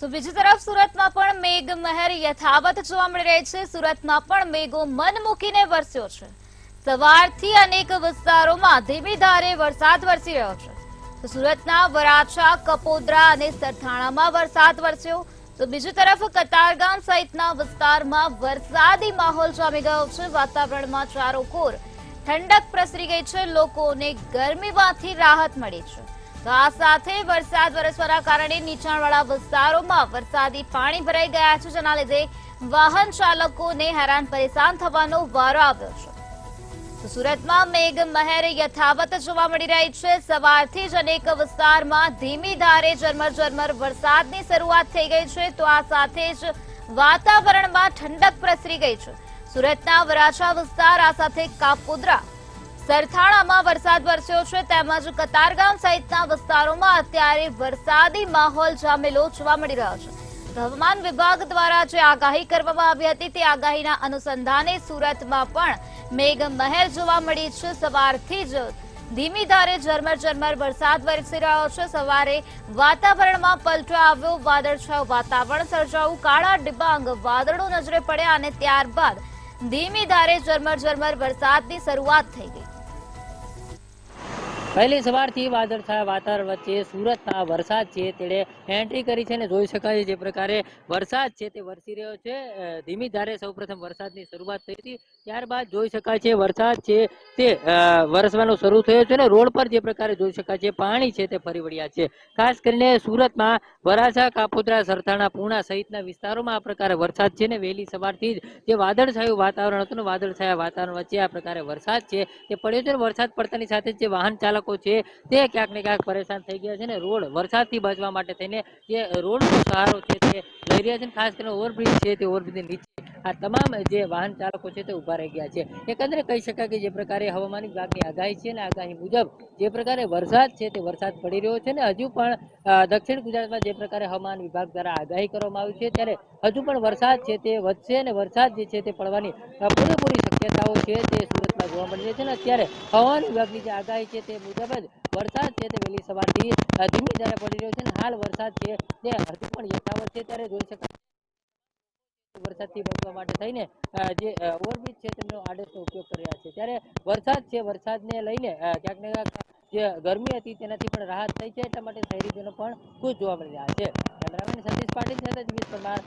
તો બીજી તરફ સુરતમાં પણ મેઘ મહેર યથાવત જોવા મળી રહી છે। સુરતમાં પણ મેઘો મન મૂકીને વરસ્યો છે। સવારથી અનેક વિસ્તારોમાં ધીમી ધારે વરસાદ વરસી રહ્યો છે। તો સુરતના વરાછા, કપોદરા અને સરથાણામાં વરસાદ વરસ્યો। તો બીજી તરફ કતારગામ સહિતના વિસ્તારમાં વરસાદી માહોલ જામી ગયો છે। વાતાવરણમાં ચારોકોર ઠંડક પ્રસરી ગઈ છે। લોકોને ગરમીમાંથી રાહત મળી છે। તો આ સાથે વરસાદ વરસવાના કારણે નીચાણવાળા વિસ્તારોમાં વરસાદી પાણી ભરાઈ ગયા છે, જેના લીધે વાહન ચાલકોને હેરાન પરેશાન થવાનો વારો આવ્યો છે। તો સુરતમાં મેઘ મહેર યથાવત જોવા મળી રહી છે। સવારથી જ અનેક વિસ્તારમાં ધીમી ધારે ઝરમર વરસાદની શરૂઆત થઈ ગઈ છે। તો આ સાથે જ વાતાવરણમાં ઠંડક પ્રસરી ગઈ છે। સુરતના વરાછા વિસ્તાર, આ સાથે કાપોદ્રા, સરથાણામાં વરસાદ વરસ્યો છે, તેમજ કતારગામ સહિતના વિસ્તારોમાં અત્યારે વરસાદી માહોલ જામેલો જોવા મળી રહ્યો છે। હવામાન વિભાગ દ્વારા જે આગાહી કરવામાં આવી હતી તે આગાહીના અનુસંધાને સુરતમાં પણ મેઘ મહેર જોવા મળી છે। સવારથી જ ધીમી ધારે ઝરમર વરસાદ વરસી રહ્યો છે। સવારે વાતાવરણમાં પલટો આવ્યો, વાદળછાયું વાતાવરણ સર્જાયું, કાળા ડિબાંગ વાદળો નજરે પડ્યા અને ત્યારબાદ ધીમી ધારે ઝરમર વરસાદની શરૂઆત થઈ ગઈ। પહેલી સવારથી વાદળછાયા વાતાવરણ વચ્ચે સુરતના વરસાદ છે તેણે એન્ટ્રી કરી છે અને જોઈ શકાય જે પ્રકારે વરસાદ છે તે વરસી રહ્યો છે। ધીમી ધારે સૌપ્રથમ વરસાદની શરૂઆત થઈ હતી, ત્યારબાદ જોઈ શકાય છે વરસાદ છે તે વરસવાનો શરૂ થયો છે અને રોડ પર જે પ્રકારે જોઈ શકાય છે પાણી છે તે ફરી વળ્યા છે। ખાસ કરીને સુરતમાં વરાછા, કાપોદ્રા, સરથાણા, પૂર્ણા સહિતના વિસ્તારોમાં આ પ્રકારે વરસાદ છે ને વહેલી સવારથી જ જે વાદળછાયું વાતાવરણ હતું ને વાદળછાયા વાતાવરણ વચ્ચે આ પ્રકારે વરસાદ છે તે પડ્યો છે। વરસાદ પડતાની સાથે જે વાહન ચાલકો છે તે ક્યાંક ને ક્યાંક પરેશાન થઈ ગયા છે ને રોડ વરસાદથી બચવા માટે થઈને જે રોડનો સહારો છે તે લઈ રહ્યા છે। ખાસ કરીને ઓવરબ્રિજ છે તે ઓવરબ્રિજની નીચે આ તમામ જે વાહન ચાલકો છે તે ઉભા રહી ગયા છે। એકંદરે કહી શકાય કે જે પ્રકારે હવામાન વિભાગની આગાહી છે ને આગાહી મુજબ જે પ્રકારે વરસાદ છે તે વરસાદ પડી રહ્યો છે ને હજુ પણ દક્ષિણ ગુજરાતમાં જે પ્રકારે હવામાન વિભાગ દ્વારા આગાહી કરવામાં આવી છે ત્યારે હજુ પણ વરસાદ છે તે વધશે અને વરસાદ જે છે તે પડવાની પૂરેપૂરી શક્યતાઓ છે તે સુરતમાં જોવા મળી રહી છે ને અત્યારે હવામાન વિભાગની જે આગાહી છે તે મુજબ જ વરસાદ છે તે વહેલી સવારથી ધીમી ધારે પડી રહ્યો છે અને હાલ વરસાદ છે તે હજુ પણ યથાવત છે। ત્યારે જોઈ શકાય વરસાદથી બચવા માટે થઈને જે ઓવરબ્રિજ છે તેમનો આડેસનો ઉપયોગ કરી રહ્યા છે। ત્યારે વરસાદ છે વરસાદને લઈને ક્યાંક ને ક્યાંક જે ગરમી હતી તેનાથી પણ રાહત થઈ છે, એટલા માટે શહેરીજનો પણ ખુશ જોવા મળી રહ્યા છે। કેમેરામેન સતીશ પાટીલ સાથે પરમાર।